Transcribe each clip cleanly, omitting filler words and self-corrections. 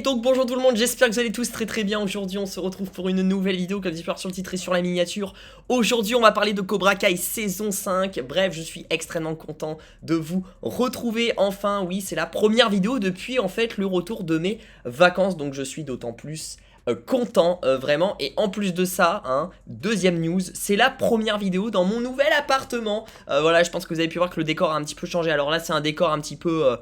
Donc bonjour tout le monde, j'espère que vous allez tous très bien. Aujourd'hui on se retrouve pour une nouvelle vidéo, comme dit sur le titre et sur la miniature. Aujourd'hui on va parler de Cobra Kai saison 5. Bref, je suis extrêmement content de vous retrouver enfin. Oui, c'est la première vidéo depuis en fait le retour de mes vacances, donc je suis d'autant plus content vraiment. Et en plus de ça, deuxième news, c'est la première vidéo dans mon nouvel appartement. Voilà, je pense que vous avez pu voir que le décor a un petit peu changé. Alors là c'est un décor un petit peu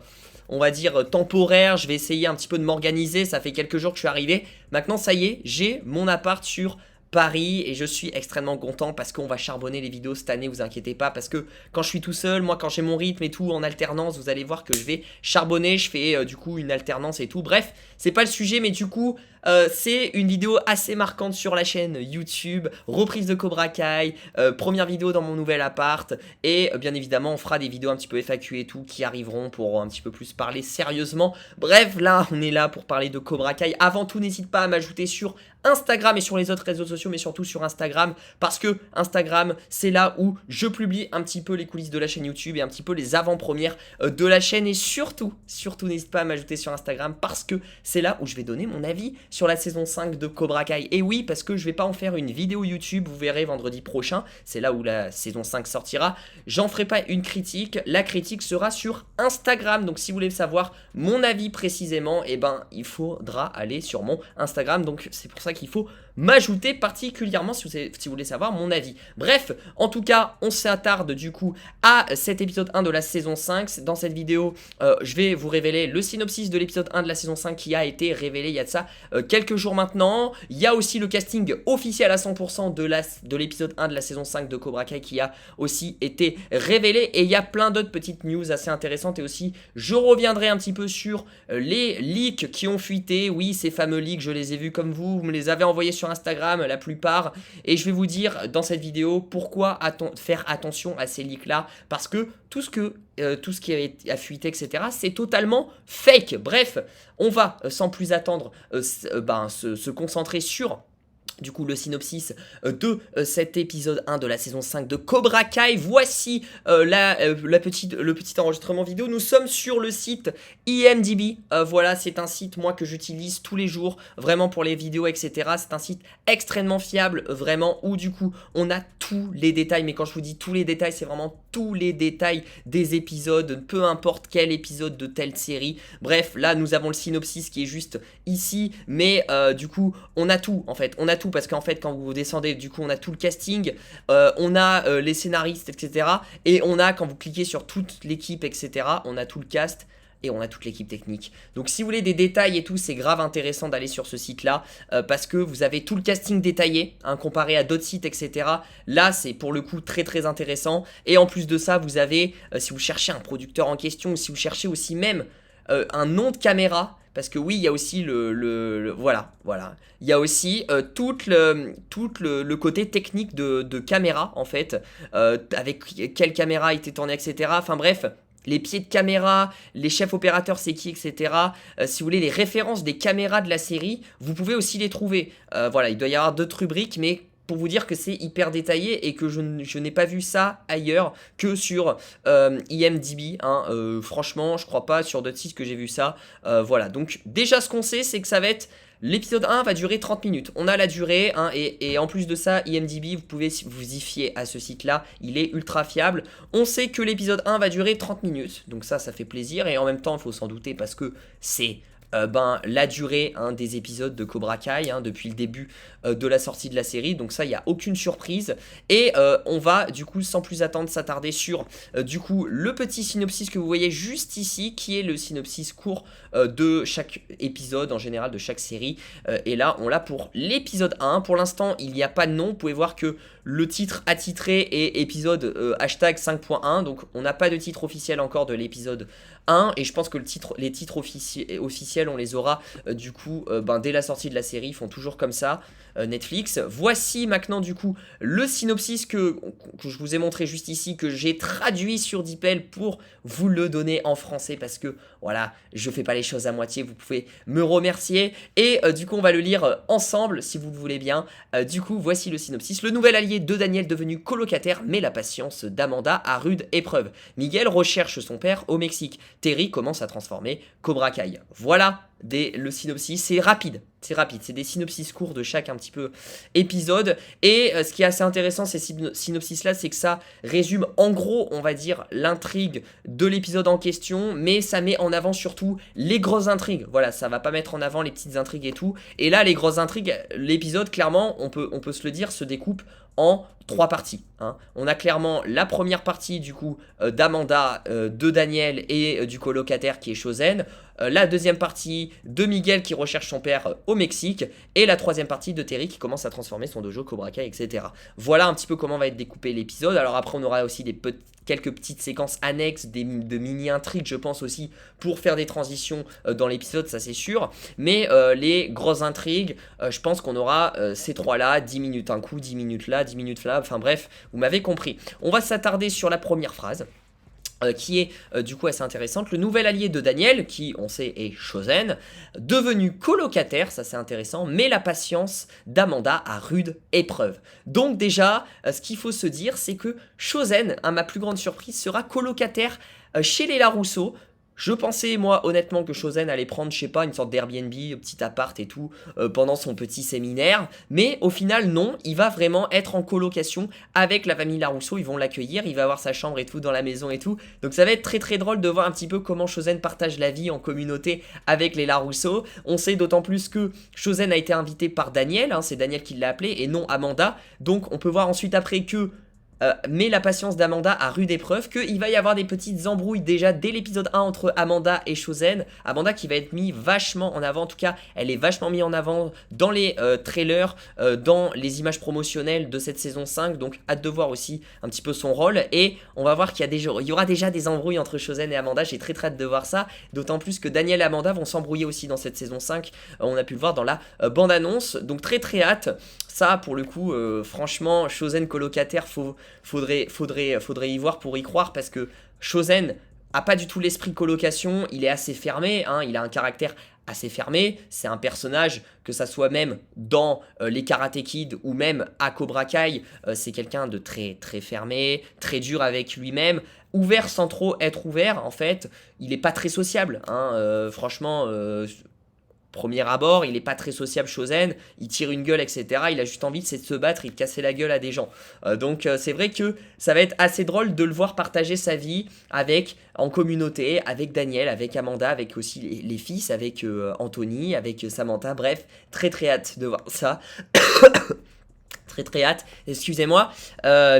on va dire temporaire. Je vais essayer un petit peu de m'organiser. Ça fait quelques jours que je suis arrivé. Maintenant ça y est, j'ai mon appart sur Paris et je suis extrêmement content parce qu'on va charbonner les vidéos cette année, vous inquiétez pas, parce que quand je suis tout seul, moi quand j'ai mon rythme et tout en alternance, vous allez voir que je vais charbonner. Je fais du coup une alternance et tout. Bref, c'est pas le sujet, mais du coup c'est une vidéo assez marquante sur la chaîne YouTube, reprise de Cobra Kai, première vidéo dans mon nouvel appart. Et bien évidemment on fera des vidéos un petit peu FAQ et tout qui arriveront pour un petit peu plus parler sérieusement. Bref, là on est là pour parler de Cobra Kai. Avant tout, n'hésite pas à m'ajouter sur Instagram et sur les autres réseaux sociaux, mais surtout sur Instagram, parce que Instagram c'est là où je publie un petit peu les coulisses de la chaîne YouTube et un petit peu les avant-premières de la chaîne. Et surtout n'hésite pas à m'ajouter sur Instagram, parce que c'est là où je vais donner mon avis sur la saison 5 de Cobra Kai. Et oui, parce que je vais pas en faire une vidéo YouTube, vous verrez vendredi prochain, c'est là où la saison 5 sortira. J'en ferai pas une critique, la critique sera sur Instagram. Donc si vous voulez savoir mon avis précisément, et ben il faudra aller sur mon Instagram. Donc c'est pour ça qu'il faut m'ajouter particulièrement si vous voulez savoir mon avis. Bref, en tout cas, on s'attarde du coup à cet épisode 1 de la saison 5. Dans cette vidéo, je vais vous révéler le synopsis de l'épisode 1 de la saison 5 qui a été révélé il y a de ça quelques jours maintenant. Il y a aussi le casting officiel à 100% de l'épisode 1 de la saison 5 de Cobra Kai qui a aussi été révélé. Et il y a plein d'autres petites news assez intéressantes. Et aussi, je reviendrai un petit peu sur les leaks qui ont fuité. Oui, ces fameux leaks, je les ai vus comme vous me les avez envoyés sur Instagram la plupart, et je vais vous dire dans cette vidéo pourquoi faire attention à ces leaks là, parce que tout ce qui a fuité etc c'est totalement fake. Bref, on va sans plus attendre se concentrer sur du coup le synopsis de cet épisode 1 de la saison 5 de Cobra Kai. Voici le petit enregistrement vidéo. Nous sommes sur le site IMDb. Voilà, c'est un site moi que j'utilise tous les jours vraiment pour les vidéos etc. C'est un site extrêmement fiable vraiment, où du coup on a tous les détails. Mais quand je vous dis tous les détails, c'est vraiment tous les détails des épisodes, peu importe quel épisode de telle série. Bref, là nous avons le synopsis qui est juste ici, mais du coup on a tout en fait. On a tout parce qu'en fait quand vous descendez, du coup on a tout le casting, on a les scénaristes etc. Et on a, quand vous cliquez sur toute l'équipe etc, on a tout le cast et on a toute l'équipe technique. Donc si vous voulez des détails et tout, c'est grave intéressant d'aller sur ce site là, parce que vous avez tout le casting détaillé comparé à d'autres sites etc. Là c'est pour le coup très intéressant. Et en plus de ça, vous avez si vous cherchez un producteur en question, ou si vous cherchez aussi même un nom de caméra, parce que oui, il y a aussi voilà. Il y a aussi tout le côté technique de caméra, en fait, avec quelle caméra a été tournée, etc. Enfin bref, les pieds de caméra, les chefs opérateurs c'est qui, etc. Si vous voulez les références des caméras de la série, vous pouvez aussi les trouver. Voilà, il doit y avoir d'autres rubriques, mais pour vous dire que c'est hyper détaillé et que je n'ai pas vu ça ailleurs que sur IMDb. Franchement, je crois pas sur d'autres sites que j'ai vu ça. Voilà, donc déjà ce qu'on sait, c'est que ça va être... L'épisode 1 va durer 30 minutes. On a la durée, et en plus de ça, IMDb, vous pouvez vous y fier à ce site-là. Il est ultra fiable. On sait que l'épisode 1 va durer 30 minutes. Donc ça fait plaisir. Et en même temps, il faut s'en douter parce que c'est... la durée des épisodes de Cobra Kai depuis le début de la sortie de la série. Donc ça, il n'y a aucune surprise. Et on va du coup sans plus attendre s'attarder sur du coup le petit synopsis que vous voyez juste ici, qui est le synopsis court de chaque épisode en général de chaque série. Et là on l'a pour l'épisode 1. Pour l'instant il n'y a pas de nom. Vous pouvez voir que le titre attitré est épisode hashtag 5.1. Donc on n'a pas de titre officiel encore de l'épisode 1. Et je pense que les titres officiels on les aura du coup dès la sortie de la série. Ils font toujours comme ça, Netflix. Voici maintenant du coup le synopsis que je vous ai montré juste ici, que j'ai traduit sur DeepL pour vous le donner en français, parce que voilà, je fais pas les choses à moitié, vous pouvez me remercier. Et du coup on va le lire ensemble si vous le voulez bien. Du coup voici le synopsis. Le nouvel allié de Daniel devenu colocataire met la patience d'Amanda à rude épreuve. Miguel recherche son père au Mexique. Terry commence à transformer Cobra Kai. Voilà le synopsis, c'est rapide. C'est des synopsis courts de chaque un petit peu épisode. Et ce qui est assez intéressant, ces synopsis-là, c'est que ça résume en gros, on va dire, l'intrigue de l'épisode en question, mais ça met en avant surtout les grosses intrigues. Voilà, ça va pas mettre en avant les petites intrigues et tout. Et là, les grosses intrigues, l'épisode, clairement, on peut se le dire, se découpe en 3 parties. Hein. On a clairement la première partie du coup d'Amanda, de Daniel et du colocataire qui est Chosen. La deuxième partie de Miguel qui recherche son père au Mexique. Et la troisième partie de Terry qui commence à transformer son dojo Cobra Kai, etc. Voilà un petit peu comment va être découpé l'épisode. Alors après on aura aussi quelques petites séquences annexes, de mini-intrigues je pense aussi, pour faire des transitions dans l'épisode, ça c'est sûr. Mais les grosses intrigues, je pense qu'on aura ces 3-là, 10 minutes un coup, 10 minutes là, 10 minutes là, enfin bref, vous m'avez compris. On va s'attarder sur la première phrase. Qui est du coup assez intéressante. Le nouvel allié de Daniel, qui on sait est Chosen, devenu colocataire, ça c'est intéressant, mais la patience d'Amanda à rude épreuve. Donc déjà, ce qu'il faut se dire, c'est que Chosen, à ma plus grande surprise, sera colocataire chez les Larousseau. Je pensais, moi, honnêtement, que Chosen allait prendre, je sais pas, une sorte d'Airbnb, petit appart et tout, pendant son petit séminaire. Mais au final, non, il va vraiment être en colocation avec la famille Larousseau. Ils vont l'accueillir, il va avoir sa chambre et tout dans la maison et tout. Donc ça va être très très drôle de voir un petit peu comment Chosen partage la vie en communauté avec les Larousseau. On sait d'autant plus que Chosen a été invité par Daniel, hein, c'est Daniel qui l'a appelé, et non Amanda. Donc on peut voir ensuite après que... mais la patience d'Amanda à rude épreuve, qu'il va y avoir des petites embrouilles déjà dès l'épisode 1 entre Amanda et Chosen. Amanda qui va être mise vachement en avant, en tout cas elle est vachement mise en avant dans les trailers, dans les images promotionnelles de cette saison 5, donc hâte de voir aussi un petit peu son rôle. Et on va voir qu'il y aura déjà des embrouilles entre Chosen et Amanda, j'ai très hâte de voir ça, d'autant plus que Daniel et Amanda vont s'embrouiller aussi dans cette saison 5, on a pu le voir dans la bande-annonce, donc très hâte. Ça, pour le coup, franchement, Chosen colocataire, faudrait y voir pour y croire, parce que Chosen a pas du tout l'esprit colocation, il est assez fermé, hein, il a un caractère assez fermé, c'est un personnage, que ça soit même dans les Karate Kid ou même à Cobra Kai, c'est quelqu'un de très fermé, très dur avec lui-même, ouvert sans trop être ouvert, en fait, il est pas très sociable, hein, franchement... Premier abord, il est pas très sociable Chosen, il tire une gueule, etc. Il a juste envie de se battre et de casser la gueule à des gens. Donc c'est vrai que ça va être assez drôle de le voir partager sa vie en communauté, avec Daniel, avec Amanda, avec aussi les fils, avec Anthony, avec Samantha, bref, très hâte de voir ça. Très hâte, excusez-moi.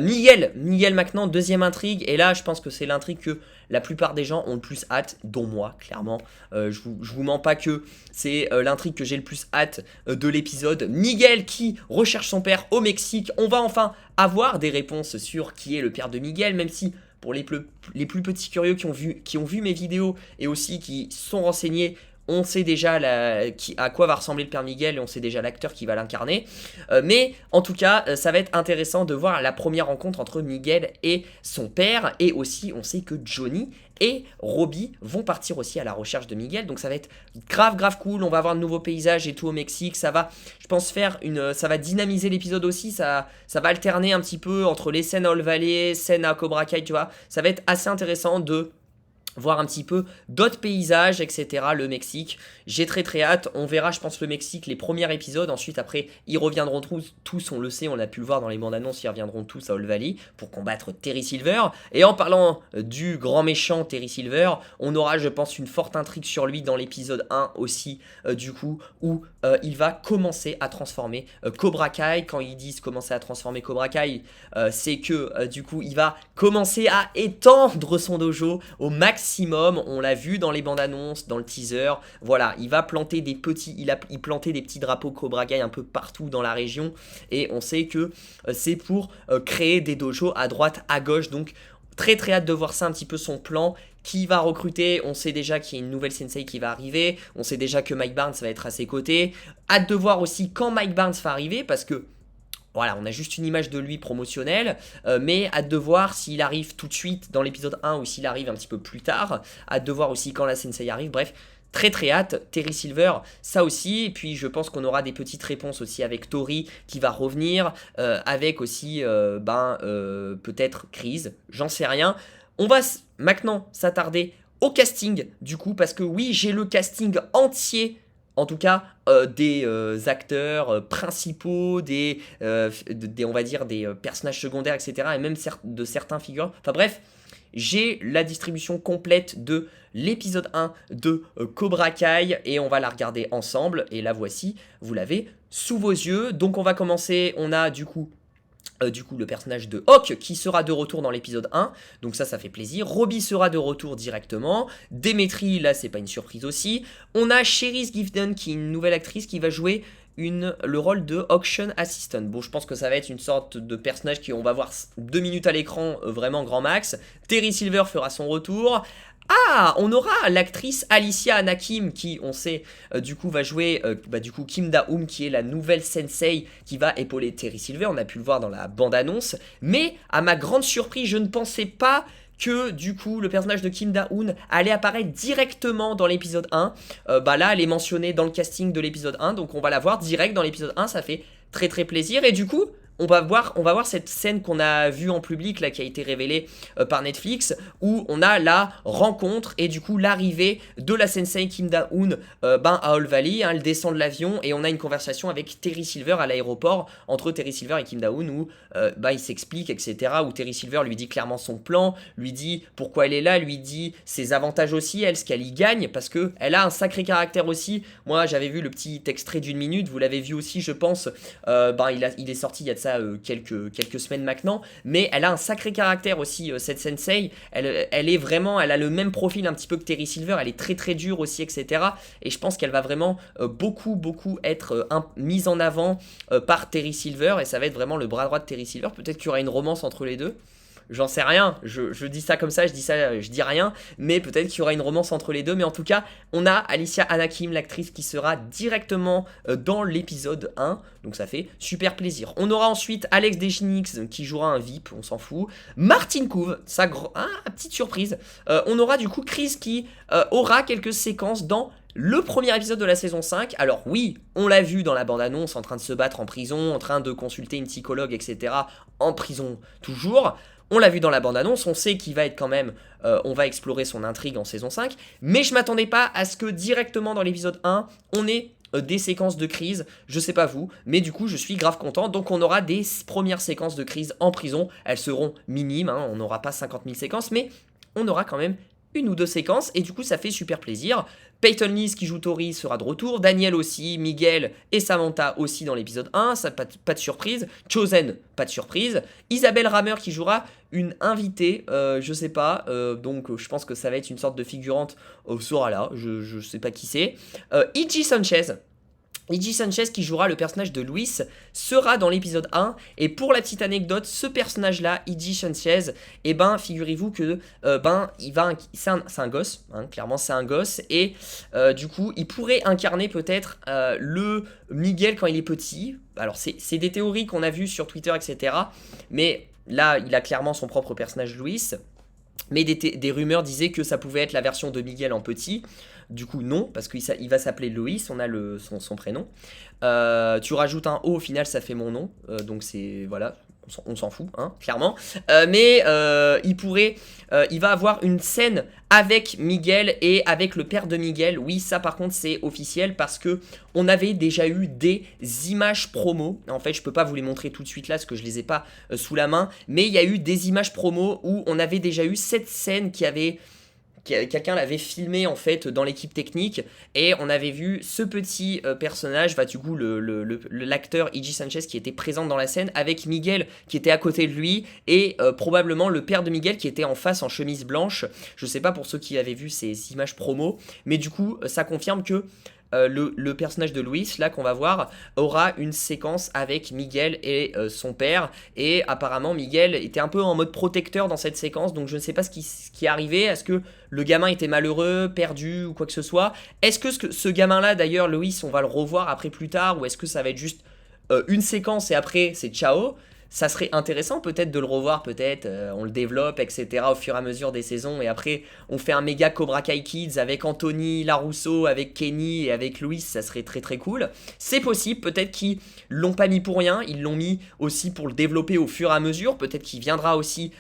Miguel maintenant, deuxième intrigue, et là je pense que c'est l'intrigue que la plupart des gens ont le plus hâte, dont moi, clairement. Je vous mens pas que c'est l'intrigue que j'ai le plus hâte de l'épisode. Miguel qui recherche son père au Mexique, on va enfin avoir des réponses sur qui est le père de Miguel, même si... Pour les plus petits curieux qui ont vu mes vidéos et aussi qui sont renseignés, on sait déjà à quoi va ressembler le père Miguel et on sait déjà l'acteur qui va l'incarner. Mais en tout cas, ça va être intéressant de voir la première rencontre entre Miguel et son père. Et aussi, on sait que Johnny et Robbie vont partir aussi à la recherche de Miguel. Donc ça va être grave cool. On va avoir de nouveaux paysages et tout au Mexique. Ça va, je pense, ça va dynamiser l'épisode aussi. Ça va alterner un petit peu entre les scènes à All Valley, scènes à Cobra Kai, tu vois. Ça va être assez intéressant de... voir un petit peu d'autres paysages, etc. Le Mexique, j'ai très hâte. On verra, je pense, le Mexique, les premiers épisodes. Ensuite, après, ils reviendront tous, on le sait, on a pu le voir dans les bandes annonces, ils reviendront tous à All Valley pour combattre Terry Silver. Et en parlant du grand méchant Terry Silver, on aura, je pense, une forte intrigue sur lui dans l'épisode 1 aussi, du coup, où il va commencer à transformer Cobra Kai. Quand ils disent commencer à transformer Cobra Kai, c'est que, du coup, il va commencer à étendre son dojo au maximum. On l'a vu dans les bandes annonces, dans le teaser, voilà, il va planter il plantait des petits drapeaux Cobra Kai un peu partout dans la région, et on sait que c'est pour créer des dojos à droite, à gauche, donc très hâte de voir ça, un petit peu son plan. Qui va recruter, on sait déjà qu'il y a une nouvelle sensei qui va arriver, on sait déjà que Mike Barnes va être à ses côtés, hâte de voir aussi quand Mike Barnes va arriver, parce que voilà, on a juste une image de lui promotionnelle, mais hâte de voir s'il arrive tout de suite dans l'épisode 1 ou s'il arrive un petit peu plus tard. Hâte de voir aussi quand la sensei arrive, bref, très hâte. Terry Silver, ça aussi, et puis je pense qu'on aura des petites réponses aussi avec Tori qui va revenir, avec aussi, peut-être Chris, j'en sais rien. On va maintenant s'attarder au casting, du coup, parce que oui, j'ai le casting entier, en tout cas, des acteurs principaux, on va dire, des personnages secondaires, etc., et même de certains figurants. Enfin bref, j'ai la distribution complète de l'épisode 1 de Cobra Kai, et on va la regarder ensemble, et la voici, vous l'avez sous vos yeux. Donc on va commencer, on a du coup le personnage de Hawk qui sera de retour dans l'épisode 1, donc ça fait plaisir. Robbie sera de retour directement. Demetri, là c'est pas une surprise aussi. On a Cherise Gifton qui est une nouvelle actrice qui va jouer le rôle de Auction Assistant. Bon, je pense que ça va être une sorte de personnage on va voir 2 minutes à l'écran, vraiment grand max. Terry Silver fera son retour. Ah, on aura l'actrice Alicia Anakim qui, on sait, du coup va jouer du coup Kim Da-hoon qui est la nouvelle sensei qui va épauler Terry Silver. On a pu le voir dans la bande-annonce. Mais à ma grande surprise, je ne pensais pas que du coup le personnage de Kim Da-hoon allait apparaître directement dans l'épisode 1. Là, elle est mentionnée dans le casting de l'épisode 1, donc on va la voir direct dans l'épisode 1, ça fait très très plaisir. Et du coup, on va voir cette scène qu'on a vue en public, là, qui a été révélée par Netflix, où on a la rencontre et du coup l'arrivée de la sensei Kim Da-hoon à All Valley. Elle descend de l'avion et on a une conversation avec Terry Silver à l'aéroport, entre Terry Silver et Kim Da-hoon, où il s'explique, etc. Où Terry Silver lui dit clairement son plan, lui dit pourquoi elle est là, lui dit ses avantages aussi, elle, ce qu'elle y gagne, parce qu'elle a un sacré caractère aussi. Moi, j'avais vu le petit extrait d'1 minute, vous l'avez vu aussi, je pense. Il est sorti il y a de ça quelques semaines maintenant, mais elle a un sacré caractère aussi, cette sensei. Elle est vraiment, elle a le même profil un petit peu que Terry Silver, elle est très très dure aussi, etc. Et je pense qu'elle va vraiment beaucoup être mise en avant par Terry Silver, et ça va être vraiment le bras droit de Terry Silver. Peut-être qu'il y aura une romance entre les deux. J'en sais rien, je dis ça comme ça, je dis rien, mais peut-être qu'il y aura une romance entre les deux. Mais en tout cas, on a Alicia Anakim, l'actrice, qui sera directement dans l'épisode 1, donc ça fait super plaisir. On aura ensuite Alex Deschinix qui jouera un VIP, on s'en fout. Martin Kove, petite surprise. On aura du coup Chris qui aura quelques séquences dans le premier épisode de la saison 5. Alors oui, on l'a vu dans la bande-annonce, en train de se battre en prison, en train de consulter une psychologue, etc. En prison toujours. On l'a vu dans la bande-annonce, on sait qu'il va être quand même, on va explorer son intrigue en saison 5, mais je m'attendais pas à ce que directement dans l'épisode 1, on ait des séquences de crise, je sais pas vous, mais du coup je suis grave content. Donc on aura des premières séquences de crise en prison, elles seront minimes, on n'aura pas 50 000 séquences, mais on aura quand même une ou deux séquences, et du coup ça fait super plaisir. Peyton Lise qui joue Tori sera de retour, Daniel aussi, Miguel et Samantha aussi dans l'épisode 1, ça pas de surprise. Chosen, pas de surprise. Isabelle Rammer qui jouera une invitée, je sais pas, donc je pense que ça va être une sorte de figurante, sera là, je sais pas qui c'est. Iji Sanchez qui jouera le personnage de Luis sera dans l'épisode 1, et pour la petite anecdote, ce personnage là, Iji Sanchez, figurez-vous que c'est un gosse, clairement c'est un gosse, et du coup il pourrait incarner peut-être le Miguel quand il est petit. Alors c'est des théories qu'on a vues sur Twitter, etc. Mais là il a clairement son propre personnage Luis. Mais des rumeurs disaient que ça pouvait être la version de Miguel en petit. Du coup non, parce qu'il va s'appeler Loïs, on a son prénom. Tu rajoutes un O, au final ça fait mon nom, donc c'est, voilà, on s'en fout, clairement. Mais il va avoir une scène avec Miguel et avec le père de Miguel. Oui, ça par contre c'est officiel, parce que on avait déjà eu des images promo. En fait, je peux pas vous les montrer tout de suite là, parce que je les ai pas sous la main. Mais il y a eu des images promo où on avait déjà eu cette scène quelqu'un l'avait filmé en fait dans l'équipe technique, et on avait vu ce petit personnage, du coup l'acteur Iji Sanchez qui était présent dans la scène, avec Miguel qui était à côté de lui, et probablement le père de Miguel qui était en face en chemise blanche. Je sais pas pour ceux qui avaient vu ces images promo, mais du coup ça confirme que le personnage de Luis, là qu'on va voir, aura une séquence avec Miguel et son père, et apparemment Miguel était un peu en mode protecteur dans cette séquence, donc je ne sais pas ce qui est arrivé. Est-ce que le gamin était malheureux, perdu ou quoi que ce soit? Est-ce que ce gamin-là, d'ailleurs, Luis, on va le revoir après plus tard, ou est-ce que ça va être juste une séquence et après c'est ciao? ça serait intéressant peut-être de le revoir, peut-être on le développe, etc. au fur et à mesure des saisons, et après on fait un méga Cobra Kai Kids avec Anthony Larusso, avec Kenny et avec Louis, ça serait très très cool. C'est possible, peut-être qu'ils l'ont pas mis pour rien, ils l'ont mis aussi pour le développer au fur et à mesure, peut-être qu'il viendra aussi,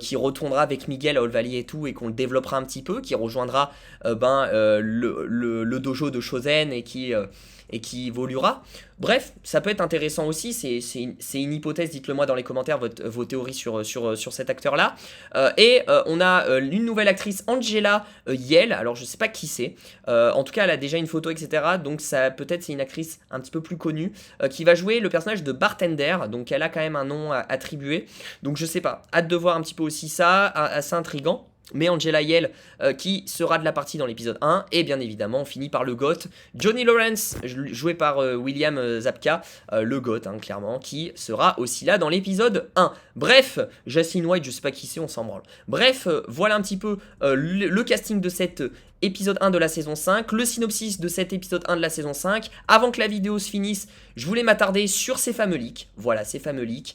qu'il retournera avec Miguel à Old Valley et tout, et qu'on le développera un petit peu, qui rejoindra le dojo de Shozen et qui évoluera. Bref, ça peut être intéressant aussi, c'est une hypothèse, dites-le moi dans les commentaires vos théories sur cet acteur-là. On a une nouvelle actrice, Angela Yale, alors je sais pas qui c'est, en tout cas elle a déjà une photo, etc. Donc ça peut-être c'est une actrice un petit peu plus connue, qui va jouer le personnage de Bartender, donc elle a quand même un nom attribué, donc je sais pas, hâte de voir un petit peu aussi ça, assez intriguant. Mais Angela Yale qui sera de la partie dans l'épisode 1, et bien évidemment on finit par le GOAT, Johnny Lawrence, joué par William Zabka, le GOAT hein, clairement, qui sera aussi là dans l'épisode 1. Bref, Jasmine White, je sais pas qui c'est, on s'en branle. Bref, voilà un petit peu le casting de cet épisode 1 de la saison 5, le synopsis de cet épisode 1 de la saison 5. Avant que la vidéo se finisse, je voulais m'attarder sur ces fameux leaks, voilà ces fameux leaks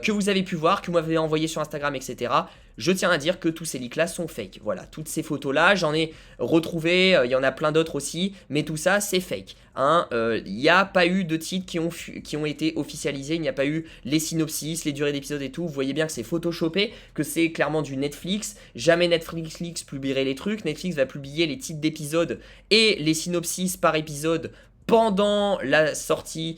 que vous avez pu voir, que vous m'avez envoyé sur Instagram, etc. Je tiens à dire que tous ces leaks là sont fake, voilà, toutes ces photos là, j'en ai retrouvé, il y en a plein d'autres aussi, mais tout ça c'est fake. Il n'y a pas eu de titres qui ont été officialisés, il n'y a pas eu les synopsis, les durées d'épisodes et tout, vous voyez bien que c'est photoshopé, que c'est clairement du Netflix, jamais Netflix publierait les trucs, Netflix va publier les titres d'épisodes et les synopsis par épisode pendant la sortie,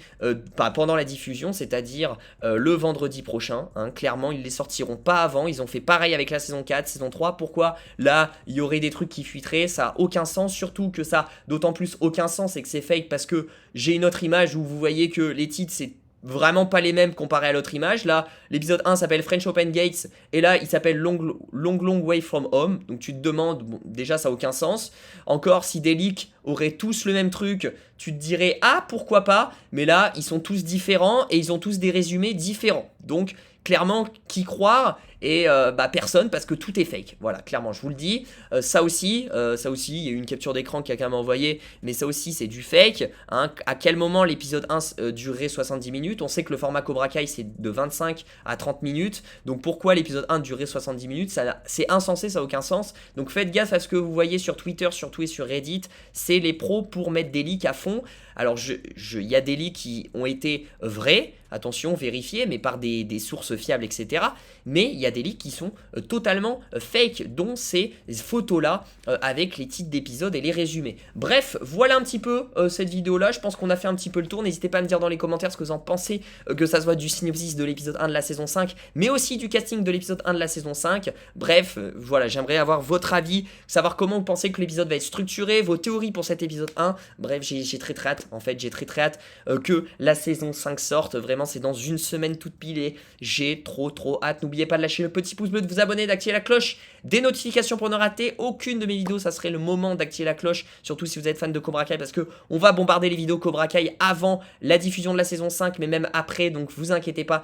pendant la diffusion, c'est-à-dire le vendredi prochain, hein, clairement ils les sortiront pas avant, ils ont fait pareil avec la saison 4, saison 3, pourquoi là il y aurait des trucs qui fuiteraient, ça a aucun sens, surtout que ça a d'autant plus aucun sens et que c'est fake parce que j'ai une autre image où vous voyez que les titres c'est vraiment pas les mêmes comparé à l'autre image. Là, l'épisode 1 s'appelle French Open Gates et là, il s'appelle Long Way From Home. Donc tu te demandes, bon, déjà ça n'a aucun sens. Encore, si des leaks auraient tous le même truc, tu te dirais ah pourquoi pas. Mais là, ils sont tous différents et ils ont tous des résumés différents. Donc clairement, qui croire et personne parce que tout est fake. Voilà, clairement, je vous le dis. Ça aussi, il y a eu une capture d'écran qui a quand même envoyé, mais ça aussi, c'est du fake. Hein. À quel moment l'épisode 1 durait 70 minutes? On sait que le format Cobra Kai, c'est de 25 à 30 minutes. Donc pourquoi l'épisode 1 durait 70 minutes? C'est insensé, ça n'a aucun sens. Donc faites gaffe à ce que vous voyez sur Twitter, surtout et sur Reddit. C'est les pros pour mettre des leaks à fond. Alors, il y a des leaks qui ont été vrais, attention, vérifiés, mais par des sources fiables, etc. Mais il y a des leaks qui sont totalement fake, dont ces photos-là, avec les titres d'épisodes et les résumés. Bref, voilà un petit peu cette vidéo-là. Je pense qu'on a fait un petit peu le tour. N'hésitez pas à me dire dans les commentaires ce que vous en pensez, que ça soit du synopsis de l'épisode 1 de la saison 5, mais aussi du casting de l'épisode 1 de la saison 5. Bref, voilà, j'aimerais avoir votre avis, savoir comment vous pensez que l'épisode va être structuré, vos théories pour cet épisode 1. Bref, j'ai très hâte. En fait, j'ai très hâte que la saison 5 sorte. Vraiment, c'est dans une semaine toute pilée. J'ai trop hâte. N'oubliez pas de lâcher le petit pouce bleu, de vous abonner, d'activer la cloche des notifications pour ne rater aucune de mes vidéos. Ça serait le moment d'activer la cloche, surtout si vous êtes fan de Cobra Kai, parce que on va bombarder les vidéos Cobra Kai avant la diffusion de la saison 5, mais même après. Donc vous inquiétez pas,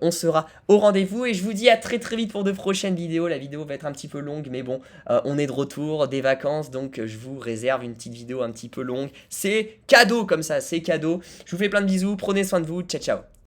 on sera au rendez-vous. Et je vous dis à très vite pour de prochaines vidéos. La vidéo va être un petit peu longue, mais bon, on est de retour des vacances, donc je vous réserve une petite vidéo un petit peu longue. C'est cadeau comme ça, c'est cadeau. Je vous fais plein de bisous, prenez soin de vous, ciao ciao.